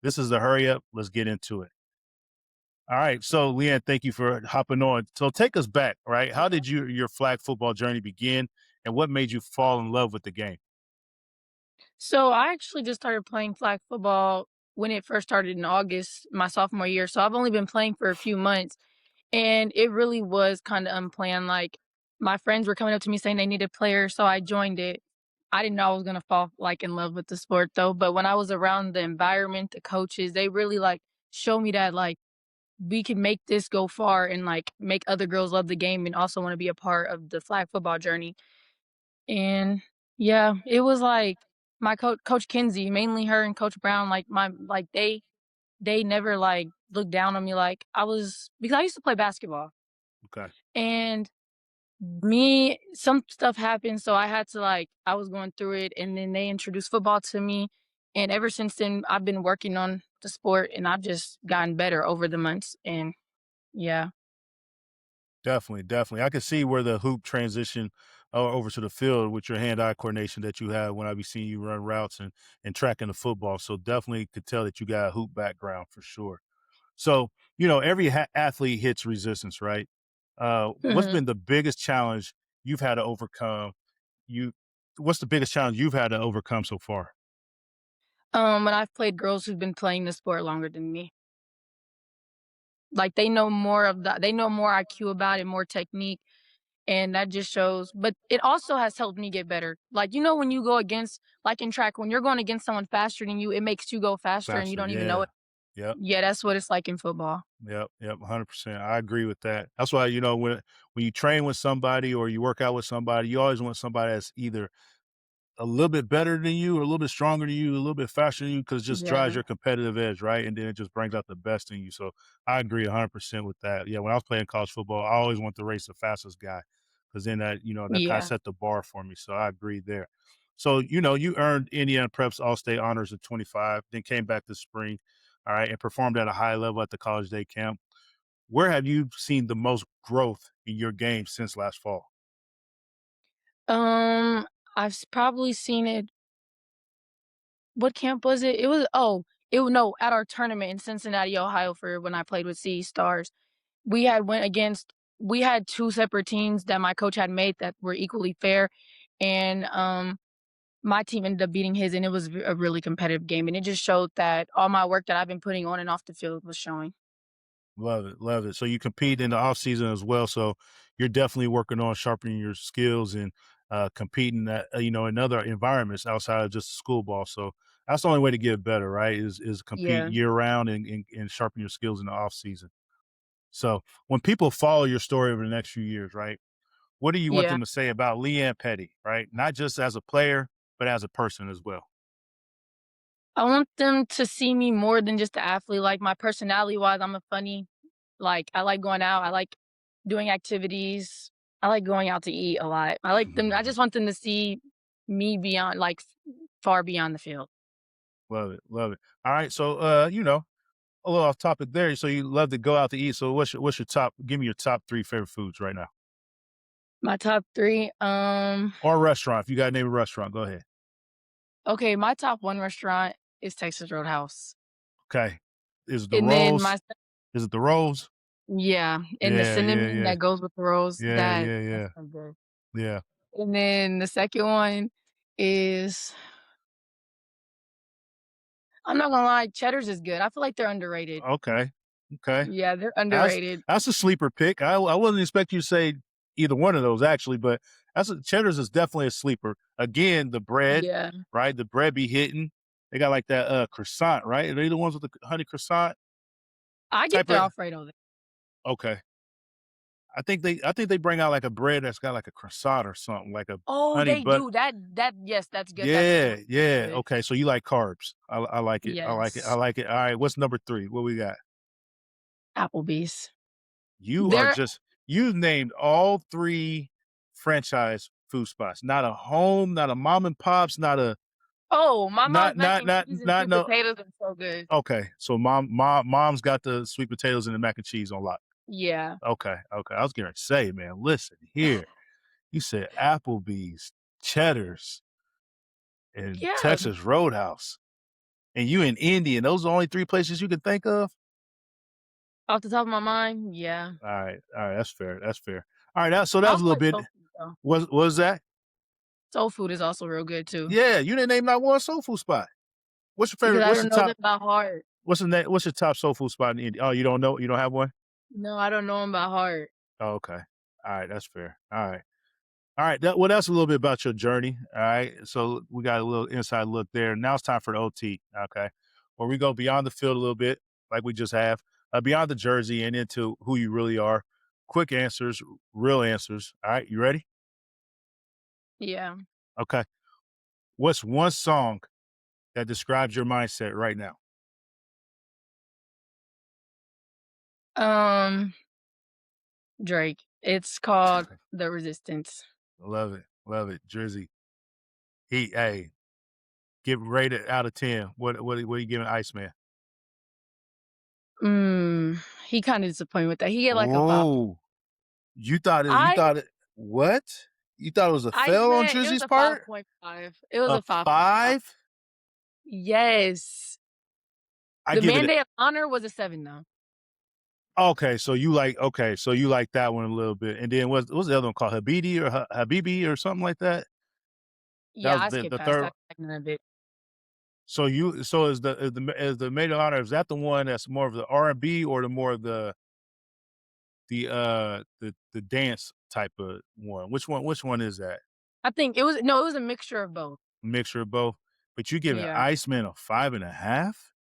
This is the hurry up. Let's get into it. All right. So, Leanne, thank you for hopping on. So, take us back, right? How did your flag football journey begin, and what made you fall in love with the game? So I actually just started playing flag football when it first started in August, my sophomore year. So I've only been playing for a few months and it really was kind of unplanned. Like my friends were coming up to me saying they needed players, so I joined it. I didn't know I was gonna fall like in love with the sport though. But when I was around the environment, the coaches, they really like show me that like we can make this go far and like make other girls love the game and also want to be a part of the flag football journey. And yeah, it was like my Coach Kinsey, mainly her and Coach Brown, like they never like looked down on me like I was because I used to play basketball Okay. and me some stuff happened so I had to like I was going through it and then they introduced football to me and ever since then I've been working on the sport and I've just gotten better over the months and yeah. Definitely, definitely. I could see where the hoop transition over to the field with your hand-eye coordination that you have when I be seeing you run routes and tracking the football. So definitely could tell that you got a hoop background for sure. So every athlete hits resistance, right? What's Mhm. been the biggest challenge you've had to overcome? You, what's the biggest challenge you've had to overcome so far? When I've played girls who've been playing the sport longer than me. Like, they know more IQ about it, more technique, and that just shows but it also has helped me get better. Like, when you go against like in track, when you're going against someone faster than you, it makes you go faster and you Faster, don't even know yeah, it. yep. Yeah, that's what it's like in football. Yep, yep, 100%. I agree with that. That's why, when you train with somebody or you work out with somebody, you always want somebody that's either a little bit better than you or a little bit stronger than you, a little bit faster than you, because it just drives Yeah. your competitive edge, right? And then it just brings out the best in you. So I agree 100% with that. Yeah, when I was playing college football, I always want to race the fastest guy because then that kind of Yeah. set the bar for me. So I agree there. So, you earned Indiana Prep's All State honors at 25, then came back this spring, all right, and performed at a high level at the college day camp. Where have you seen the most growth in your game since last fall? Um, probably seen it what camp was it? It was it wa no, at our tournament in Cincinnati, Ohio for when I played with CE Stars. We had 2 separate teams that my coach had made that were equally fair, and, my team ended up beating his, and it was a really competitive game, and it just showed that all my work that I've been putting on and off the field was showing. Love it, love it. So you compete in the off season as well. So you're definitely working on sharpening your skills and competing at in other environments outside of just school ball. So that's the only way to get better, right? Is compete Yeah, year round and sharpen your skills in the off season. So when people follow your story over the next few years, right? What do you want yeah. them to say about Leanne Petty, right? Not just as a player, but as a person as well. I want them to see me more than just an athlete, like, my personality-wise, I'm a funny like, I like going out, I like doing activities, I like going out to eat a lot. I just want them to see me beyond like, far beyond the field. Love it, love it. All right, so a little off topic there. So you love to go out to eat. So what's your top? Give me your top three favorite foods right now, My top 3, or a restaurant. If you got to name a restaurant, go ahead. okay, my top 1 restaurant is Texas Roadhouse, Okay, is it the and then rolls? Is it the rolls? yeah, and the Yeah, yeah, cinnamon yeah, that goes with the rolls, yeah, yeah, that's yeah, so good. yeah. And then the second one is I'm not gonna lie, Cheddar's is good. I feel like they're underrated. Okay, okay. Yeah, they're That's underrated. that's a sleeper pick. I wasn't expect you to say either one of those actually, but Cheddar's is definitely a sleeper. Again, the bread, Yeah. right? The bread be hitting. They got like that croissant, right? Are they the ones with the honey croissant I get type their of? Alfredo there. Okay. I think they bring out like a bread that's got like a croissant or something, like a Oh, honey they but do. That yes, that's good. That's yeah, really yeah. good. Okay, so you like carbs. I like it. I like it. I Yes. like it. All right, what's number 3? What we got? Applebee's. You are They're just you've named all 3 franchise food spots. Not a home, not a mom and pops, not a oh, my mom's not mac not and not cheese and not sweet no potatoes are so good. okay. So mom's got the sweet potatoes and the mac and cheese on lock. Yeah. Okay, okay. I was gonna say, man, listen here. You said Applebee's, Cheddar's, and Yeah. Texas Roadhouse. And you in Indy, and those are the only 3 places you can think of? Off the top of my mind, yeah. Alright, that's fair, that's fair. Alright, that so I that was a also little like bit soul food though. what was that? Soul food is also real good too, Yeah, you didn't name not one soul food spot. What's your because favorite I what's don't the know them top by heart. what's your top soul food spot in Indy? Oh, you don't know? You don't have one? No, I don't know them by heart. Oh, okay. Alright, that's fair. Alright. Alright, that well, that's a little bit about your journey, alright? So, we got a little inside look there. Now it's time for the OT, okay? Where we go beyond the field a little bit, like we just have, beyond the jersey and into who you really are. Quick answers, real answers. Alright, you ready? Yeah. Okay. What's one song that describes your mindset right now? Um, Drake. It's called The Resistance. Love it, love it. Jersey. Hey, give rated out of 10. What are you giving Iceman? He kinda disappointed with that. He get like a 5. Oh, you I thought it what? You thought it was a fail on Iceman, it was Drizzy's a part? 5.5. It was A a 5.5. 5? Yes. I The give it a Mandate of Honor was a 7 though. okay, so you like that one a little bit, and then what's the other one called? Habidi or Habibi or something like that? That Yeah, was I the skipped the past 3rd that segment of it. so is the Maid of Honor, is that the one that's more of the R&B or the more of the dance type of one? Which one is that? I think it was no, it was a mixture of both. Mixture of both? But you giving Yeah. Iceman a 5.5?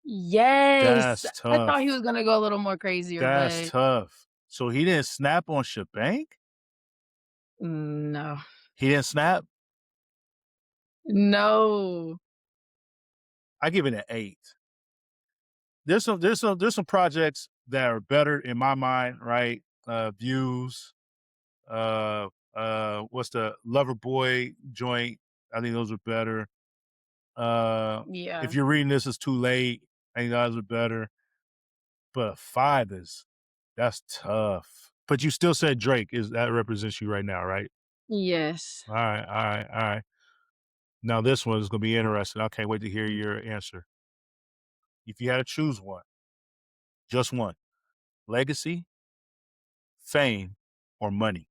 Yes. That's I thought he tough. was gonna go a little more crazier, That's but tough. So he didn't snap on Shebang? no. He didn't snap? No. I give it an 8. There's some projects that are better in my mind, right? Views, what's the Lover Boy joint? I think those are better. Uh, Yeah. if you're reading this, it's too late. I think those are better. But a 5 that's tough. But you still said Drake is that represents you right now, right? Yes. All right, all right, all right. Now this one is gonna be interesting. I can't wait to hear your answer. If you had to choose one, just one, legacy, fame, or money, you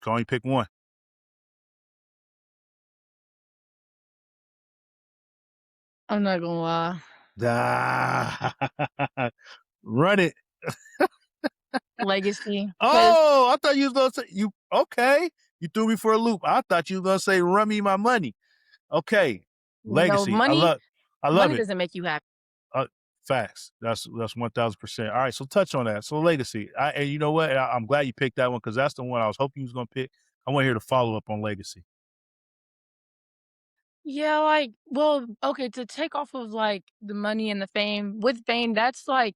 can only pick one. I'm not gonna lie. Ah, run it. Legacy, because Oh, I thought you was gonna say you okay. You threw me for a loop. I thought you were gonna say run me my money. Okay. no, Legacy. money I love money it. doesn't make you happy. Uh, facts. That's 1000%. All right, so touch on that. So legacy. And you know what? I'm glad you picked that one because that's the one I was hoping you was gonna pick. I want to hear the follow up on legacy. Yeah, like, well, okay, to take off of, like, the money and the fame, with fame, that's, like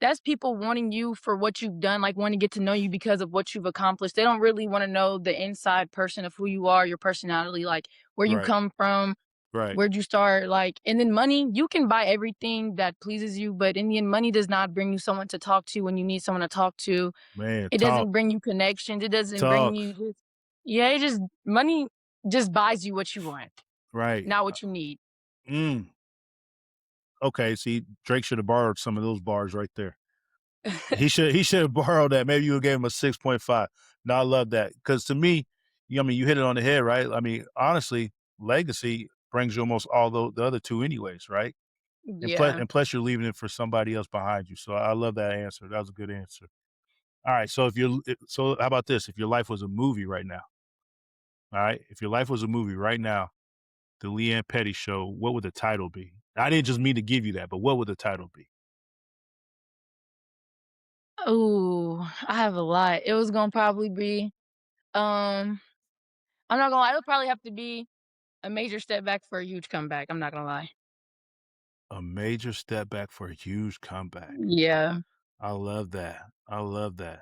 that's people wanting you for what you've done, like, wanting to get to know you because of what you've accomplished. They don't really wanna know the inside person of who you are, your personality, like, where you Right. come from, Right. where'd you start, like and then money, you can buy everything that pleases you, but in the end, money does not bring you someone to talk to when you need someone to talk to. Man, It talk, doesn't bring you connections, it doesn't bring talk. you just yeah, it just money just buys you what you want, Right. not what you need. Mm. Okay. See, Drake should have borrowed some of those bars right there. He should have borrowed that. Maybe you would gave him a 6.5. No, I love that because to me, I mean, you hit it on the head, right? I mean, honestly, legacy brings you almost all the other two, anyways, right? And plus, Yeah. and plus, you're leaving it for somebody else behind you. So I love that answer. That was a good answer. All right. So so how about this? If your life was a movie right now, all right. If your life was a movie right now, the Leanne Petty show, what would the title be? I didn't just mean to give you that, but what would the title be? Ooh, I have a lot. It was gonna probably be, um I'm not gonna lie, it'll probably have to be a major step back for a huge comeback, I'm not gonna lie. A major step back for a huge comeback. Yeah. I love that. I love that.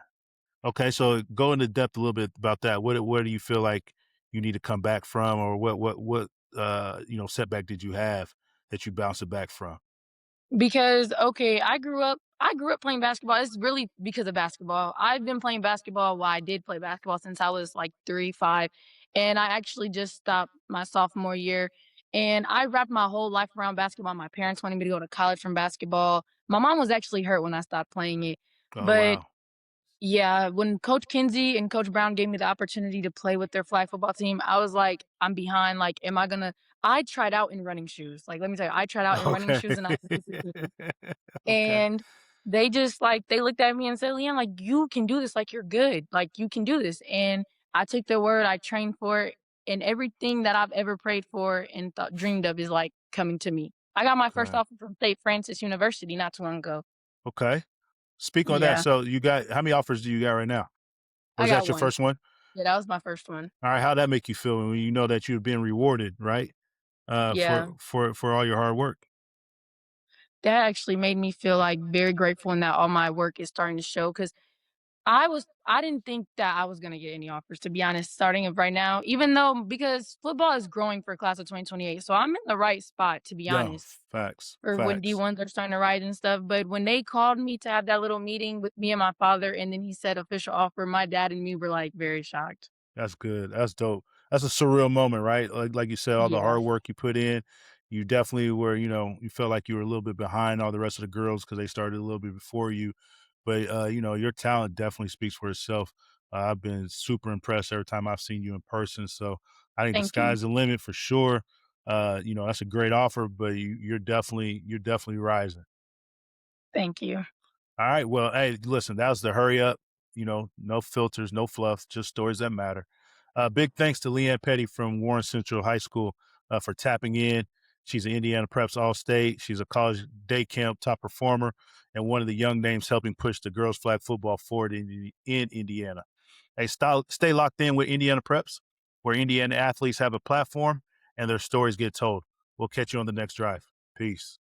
Okay, so go into depth a little bit about that. What do you feel like you need to come back from, or what setback did you have that you bounced it back from? Because, okay, I grew up playing basketball. It's really because of basketball. I've been playing basketball I did play basketball since I was like 3, 5, and I actually just stopped my sophomore year. And I wrapped my whole life around basketball. My parents wanted me to go to college from basketball. My mom was actually hurt when I stopped playing it. Oh, But wow. yeah, when Coach Kinsey and Coach Brown gave me the opportunity to play with their flag football team, I was like, I'm behind. Like, am I gonna I tried out in running shoes. Like, let me tell you, I tried out in running Okay. shoes and I Okay. and they just, like they looked at me and said, "Leanne, like, you can do this, like, you're good, like, you can do this," and I took their word, I trained for it, and everything that I've ever prayed for and thought dreamed of is, like, coming to me. I got my first Okay. offer from State Francis University not too long ago. Okay. Speak on that. Yeah, So you got how many offers do you got right now? Or I is got that your 1. first one? Yeah, that was my first one. All right. How'd that make you feel when you know that you've been rewarded, right? Yeah, For all your hard work. that actually made me feel, like, very grateful and that all my work is starting to show because I didn't think that I was gonna get any offers, to be honest, starting of right now, even though because football is growing for class of 2028, so I'm in the right spot, to be No, honest, facts. for when Facts. D1s are starting to rise and stuff, but when they called me to have that little meeting with me and my father, and then he said official offer, my dad and me were, like, very shocked. That's good. That's dope. That's a surreal moment, right? Like you said, all the Yeah, hard work you put in, you definitely were, you felt like you were a little bit behind all the rest of the girls because they started a little bit before you. But your talent definitely speaks for itself. I've been super impressed every time I've seen you in person. So I think the thank you, sky's the limit for sure. That's a great offer, but you're definitely rising. thank you, All right. Well, hey, listen, that was the hurry up. No filters, no fluff, just stories that matter. Big thanks to Leanne Petty from Warren Central High School for tapping in. She's an Indiana Preps All State. She's a college day camp top performer and one of the young names helping push the girls' flag football forward in Indiana. Hey, stay locked in with Indiana Preps, where Indiana athletes have a platform and their stories get told. We'll catch you on the next drive. Peace.